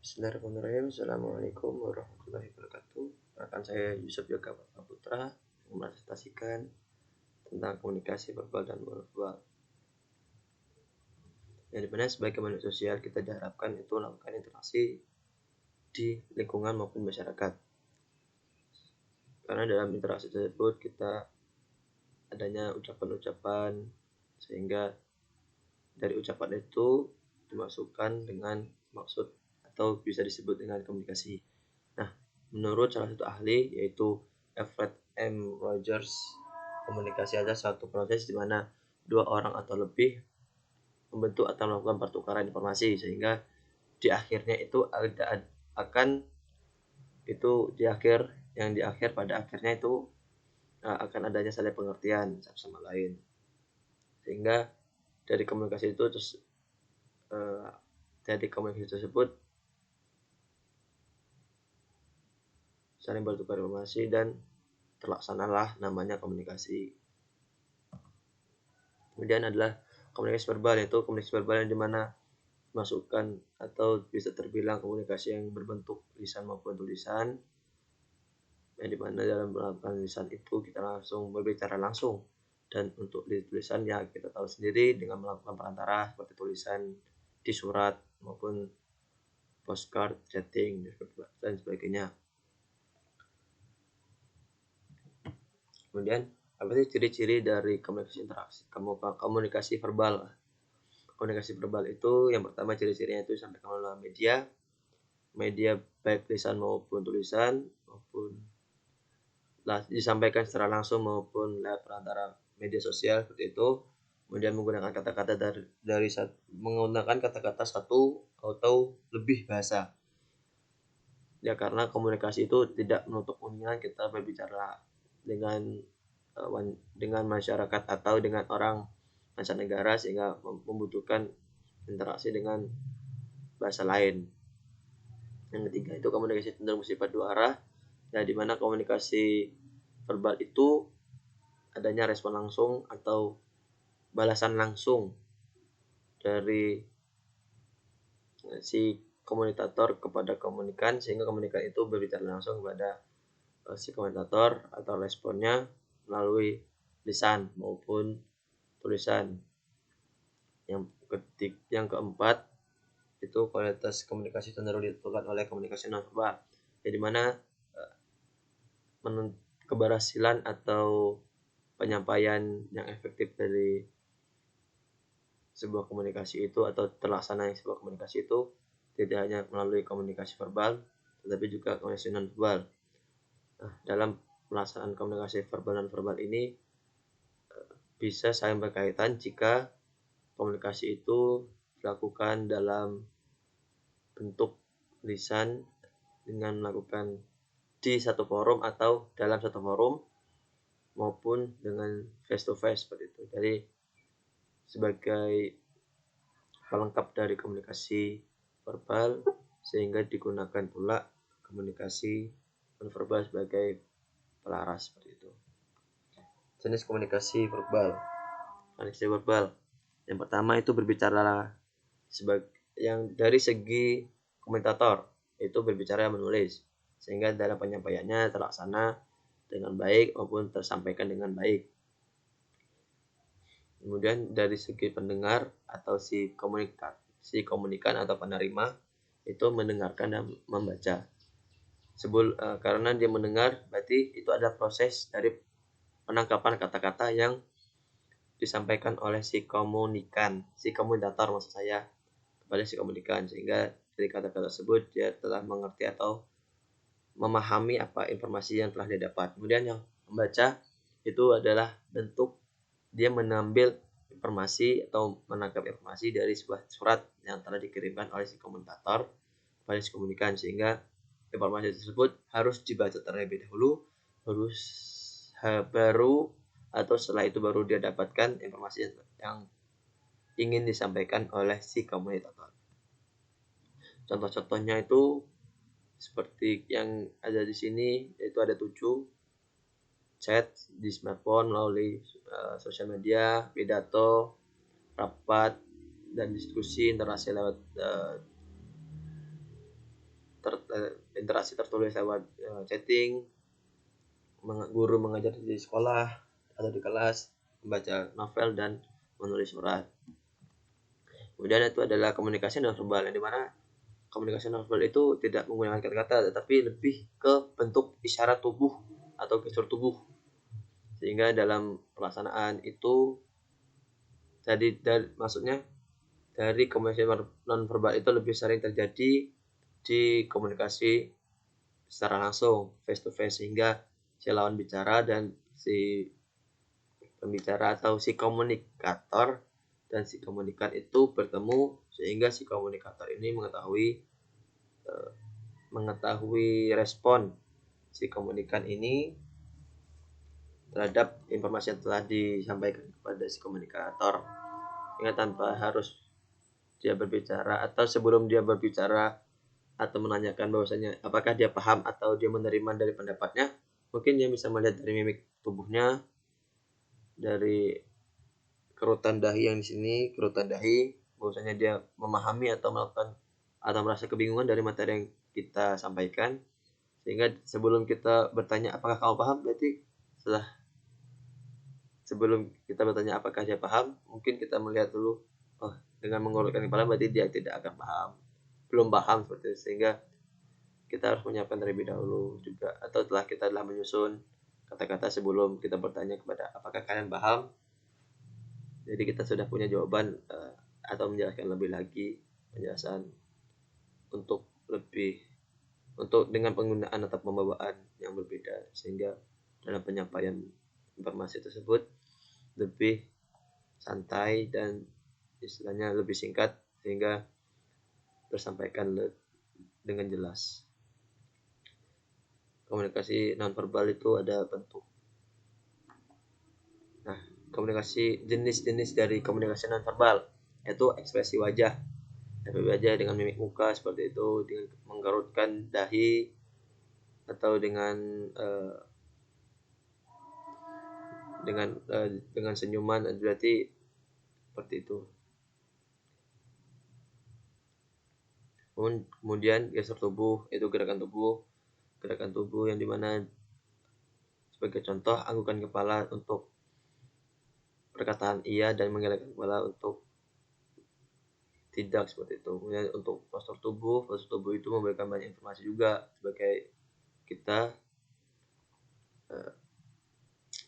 Bismillahirrahmanirrahim. Assalamualaikum warahmatullahi wabarakatuh. Akan saya Yusuf Yoga Putra mempresentasikan tentang komunikasi verbal dan non-verbal. Yang dimana sebagai manusia sosial kita diharapkan itu melakukan interaksi di lingkungan maupun masyarakat. Karena dalam interaksi tersebut kita adanya ucapan-ucapan, sehingga dari ucapan itu dimasukkan dengan maksud atau bisa disebut dengan komunikasi. Nah, menurut salah satu ahli yaitu Everett M. Rogers, komunikasi adalah suatu proses di mana dua orang atau lebih membentuk atau melakukan pertukaran informasi, sehingga di akhirnya itu akan itu di akhir pada akhirnya itu akan adanya saling pengertian satu sama lain, sehingga dari komunikasi itu tersebut saling bertukar informasi dan terlaksanalah namanya komunikasi. Kemudian adalah komunikasi verbal, yaitu komunikasi verbal yang dimana masukkan atau bisa terbilang komunikasi yang berbentuk lisan maupun tulisan, yang dimana dalam melakukan lisan itu kita langsung berbicara langsung, dan untuk di tulisan ya kita tahu sendiri dengan melakukan perantara seperti tulisan di surat maupun postcard, chatting dan sebagainya. Kemudian apa sih ciri-ciri dari komunikasi interaksi, komunikasi verbal? Komunikasi verbal itu yang pertama ciri-cirinya itu disampaikan melalui media baik lisan maupun tulisan, maupun disampaikan secara langsung maupun lewat perantara media sosial seperti itu. Kemudian menggunakan kata-kata menggunakan kata-kata satu atau lebih bahasa. Ya, karena komunikasi itu tidak menutup kemungkinan kita berbicara dengan masyarakat atau dengan orang mancanegara, sehingga membutuhkan interaksi dengan bahasa lain. Yang ketiga itu komunikasi cenderung bersifat dua arah, ya dimana komunikasi verbal itu adanya respon langsung atau balasan langsung dari si komunikator kepada komunikan, sehingga komunikan itu berbicara langsung kepada si komentator atau responnya melalui lisan maupun tulisan. Yang keempat itu kualitas komunikasi cenderung ditentukan oleh komunikasi nonverbal, di mana keberhasilan atau penyampaian yang efektif dari sebuah komunikasi itu atau terlaksananya sebuah komunikasi itu tidak hanya melalui komunikasi verbal, tetapi juga komunikasi nonverbal. Nah, dalam pelaksanaan komunikasi verbal dan verbal ini bisa saling berkaitan jika komunikasi itu dilakukan dalam bentuk lisan dengan melakukan di satu forum atau dalam satu forum, maupun dengan face to face seperti itu. Jadi sebagai pelengkap dari komunikasi verbal, sehingga digunakan pula komunikasi nonverbal sebagai pelaras seperti itu. Jenis komunikasi verbal. Komunikasi verbal yang pertama itu berbicara yang dari segi komentator, itu berbicara menulis, sehingga dalam penyampaiannya terlaksana dengan baik maupun tersampaikan dengan baik. Kemudian dari segi pendengar atau si komunikan atau penerima, itu mendengarkan dan membaca. Karena dia mendengar, berarti itu adalah proses dari penangkapan kata-kata yang disampaikan oleh si komunikator maksud saya, kepada si komunikan, sehingga dari kata-kata tersebut dia telah mengerti atau memahami apa informasi yang telah dia dapat. Kemudian yang membaca itu adalah bentuk dia mengambil informasi atau menangkap informasi dari sebuah surat yang telah dikirimkan oleh si komunikator kepada si komunikan, sehingga informasi tersebut harus dibaca terlebih dahulu, baru atau setelah itu baru dia dapatkan informasi yang ingin disampaikan oleh si komunikator. Contoh-contohnya itu seperti yang ada di sini, yaitu ada 7: chat di smartphone, melalui sosial media, pidato, rapat, dan diskusi interaksi lewat interaksi tertulis lewat chatting, guru mengajar di sekolah atau di kelas, membaca novel dan menulis surat. Kemudian itu adalah komunikasi non verbal, yang dimana komunikasi non verbal itu tidak menggunakan kata-kata, tetapi lebih ke bentuk isyarat tubuh atau gestur tubuh. Sehingga dalam pelaksanaan itu maksudnya dari komunikasi non verbal itu lebih sering terjadi di komunikasi secara langsung, face to face, sehingga si lawan bicara dan si pembicara atau si komunikator dan si komunikan itu bertemu, sehingga si komunikator ini mengetahui respon si komunikan ini terhadap informasi yang telah disampaikan kepada si komunikator. Ingat, tanpa harus dia berbicara atau sebelum dia berbicara atau menanyakan bahwasanya apakah dia paham atau dia menerima dari pendapatnya, mungkin dia bisa melihat dari mimik tubuhnya, dari kerutan dahi yang di sini, kerutan dahi, bahwasanya dia memahami atau melakukan atau merasa kebingungan dari materi yang kita sampaikan. Sehingga sebelum kita bertanya apakah kamu paham, berarti sebelum kita bertanya apakah dia paham, mungkin kita melihat dulu, dengan mengulurkan kepala berarti dia tidak akan paham, belum paham seperti itu. Sehingga kita harus menyiapkan terlebih dahulu juga, atau kita telah menyusun kata-kata sebelum kita bertanya kepada apakah kalian paham. Jadi kita sudah punya jawaban atau menjelaskan lebih lagi penjelasan untuk dengan penggunaan atau pembawaan yang berbeda, sehingga dalam penyampaian informasi tersebut lebih santai dan istilahnya lebih singkat, sehingga tersampaikan dengan jelas. Komunikasi nonverbal itu ada bentuk. Nah, jenis-jenis dari komunikasi nonverbal yaitu ekspresi wajah dengan mimik muka seperti itu, dengan menggerutkan dahi atau dengan senyuman, berarti seperti itu. Kemudian gestur tubuh, itu gerakan tubuh yang dimana sebagai contoh anggukan kepala untuk perkataan iya dan menggelengkan kepala untuk tidak, seperti itu. Kemudian untuk postur tubuh itu memberikan banyak informasi juga sebagai kita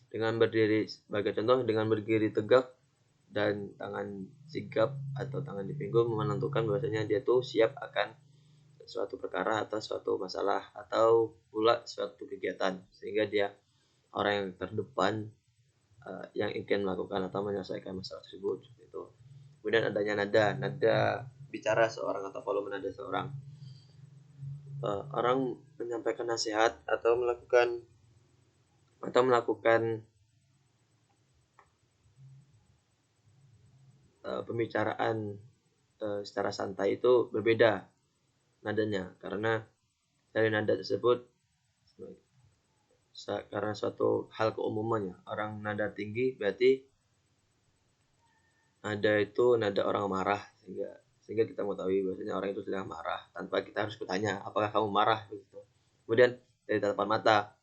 dengan berdiri, sebagai contoh dengan berdiri tegak dan tangan sigap atau tangan di pinggul menentukan bahwasanya dia tuh siap akan suatu perkara atau suatu masalah atau pula suatu kegiatan, sehingga dia orang yang terdepan yang ingin melakukan atau menyelesaikan masalah tersebut, gitu. Kemudian adanya nada bicara seorang atau volume nada seorang. Orang menyampaikan nasihat atau melakukan pembicaraan secara santai itu berbeda nadanya, karena dari nada tersebut, karena suatu hal keumumannya, orang nada tinggi berarti nada itu nada orang marah, sehingga kita mengetahui bahwasanya orang itu sedang marah tanpa kita harus bertanya apakah kamu marah, begitu. Kemudian dari tatapan mata,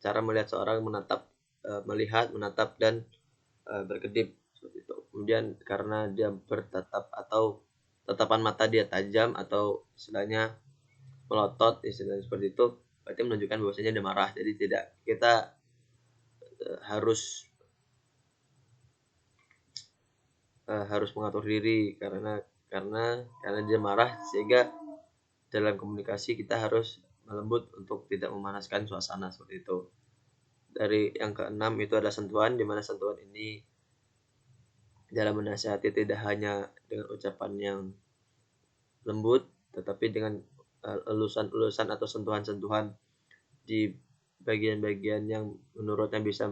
cara melihat seorang melihat, menatap dan berkedip seperti itu. Kemudian karena dia bertatap atau tatapan mata dia tajam atau istilahnya melotot, istilahnya seperti itu, berarti menunjukkan bahwasanya dia marah. Jadi tidak, kita harus mengatur diri karena dia marah, sehingga dalam komunikasi kita harus melembut untuk tidak memanaskan suasana, seperti itu. Dari yang keenam itu adalah sentuhan, di mana sentuhan ini dalam menasihati tidak hanya dengan ucapan yang lembut, tetapi dengan elusan-elusan atau sentuhan-sentuhan di bagian-bagian yang menurutnya bisa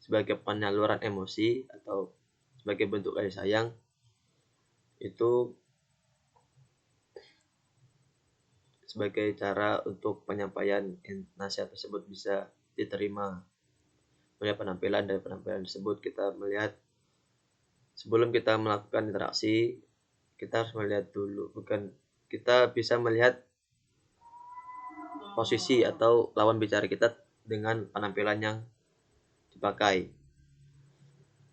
sebagai penyaluran emosi atau sebagai bentuk kasih sayang. Itu sebagai cara untuk penyampaian nasihat tersebut bisa diterima. Melihat dari penampilan tersebut kita melihat, sebelum kita melakukan interaksi, kita harus melihat dulu, kita bisa melihat posisi atau lawan bicara kita dengan penampilan yang dipakai.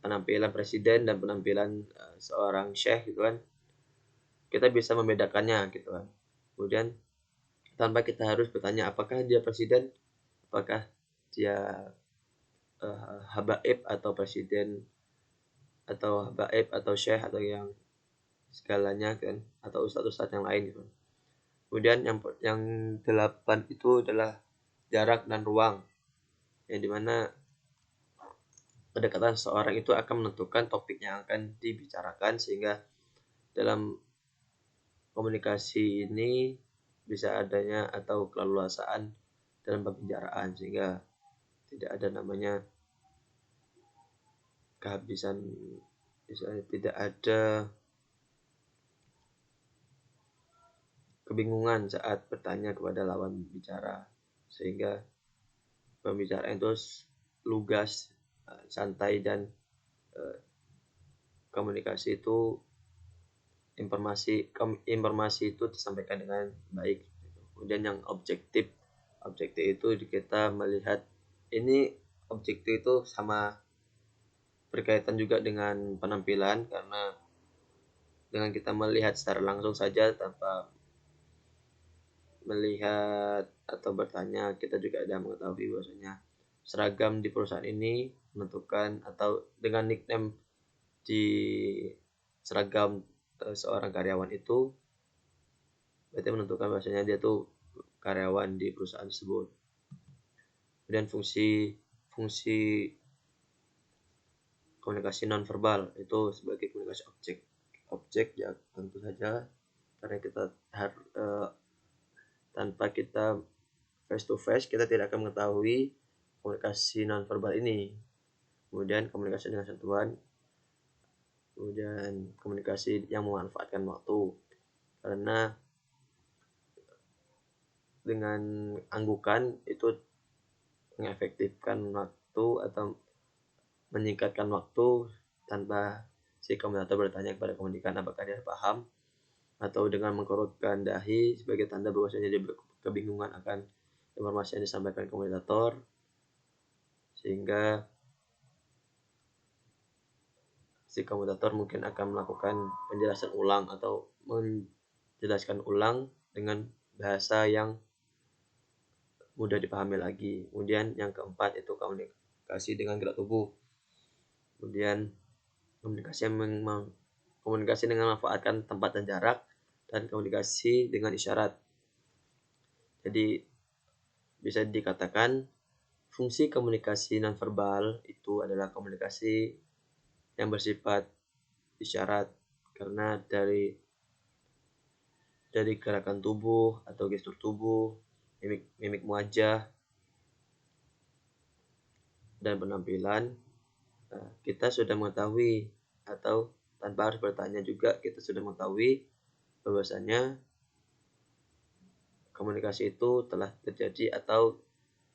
Penampilan presiden dan penampilan seorang syekh gitu kan. Kita bisa membedakannya gitu kan. Kemudian tanpa kita harus bertanya apakah dia presiden, apakah dia habaib atau presiden atau habaib atau syekh atau yang segalanya kan, atau ustadz-ustadz yang lain gitu. Kemudian yang 8 itu adalah jarak dan ruang, yang dimana kedekatan seseorang itu akan menentukan topik yang akan dibicarakan, sehingga dalam komunikasi ini bisa adanya atau keleluasaan dalam pembicaraan, sehingga tidak ada namanya kehabisan, misalnya tidak ada kebingungan saat bertanya kepada lawan bicara, sehingga pembicaraan itu lugas, santai, dan komunikasi itu informasi itu disampaikan dengan baik. Kemudian yang objektif itu kita melihat, ini objektif itu sama berkaitan juga dengan penampilan, karena dengan kita melihat secara langsung saja tanpa melihat atau bertanya, kita juga ada mengetahui bahwasanya seragam di perusahaan ini menentukan, atau dengan nickname di seragam seorang karyawan itu berarti menentukan bahwasanya dia tuh karyawan di perusahaan tersebut. Kemudian fungsi komunikasi nonverbal itu sebagai komunikasi objek ya tentu saja, karena kita tanpa kita face to face kita tidak akan mengetahui komunikasi nonverbal ini. Kemudian komunikasi dengan sentuhan, kemudian komunikasi yang memanfaatkan waktu, karena dengan anggukan itu mengefektifkan waktu atau menyingkatkan waktu tanpa si komunicator bertanya kepada komunikan apakah dia paham, atau dengan mengkerutkan dahi sebagai tanda bahwasanya dia kebingungan akan informasi yang disampaikan komunikator, sehingga si komunikator mungkin akan melakukan penjelasan ulang atau menjelaskan ulang dengan bahasa yang mudah dipahami lagi. Kemudian yang keempat itu komunikasi dengan gerak tubuh. Kemudian komunikasi dengan memanfaatkan tempat dan jarak, dan komunikasi dengan isyarat. Jadi bisa dikatakan fungsi komunikasi nonverbal itu adalah komunikasi yang bersifat isyarat, karena dari gerakan tubuh atau gestur tubuh, mimik wajah, dan penampilan, kita sudah mengetahui, atau tanpa harus bertanya juga kita sudah mengetahui bahwasanya komunikasi itu telah terjadi atau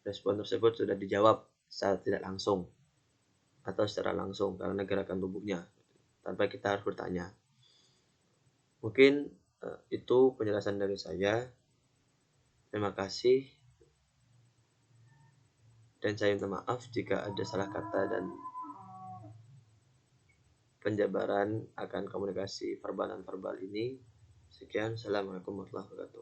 respon tersebut sudah dijawab secara tidak langsung atau secara langsung karena gerakan tubuhnya tanpa kita harus bertanya. Mungkin itu penjelasan dari saya. Terima kasih, dan saya minta maaf jika ada salah kata dan penjabaran akan komunikasi verbal dan verbal ini. Sekian, assalamualaikum warahmatullahi wabarakatuh.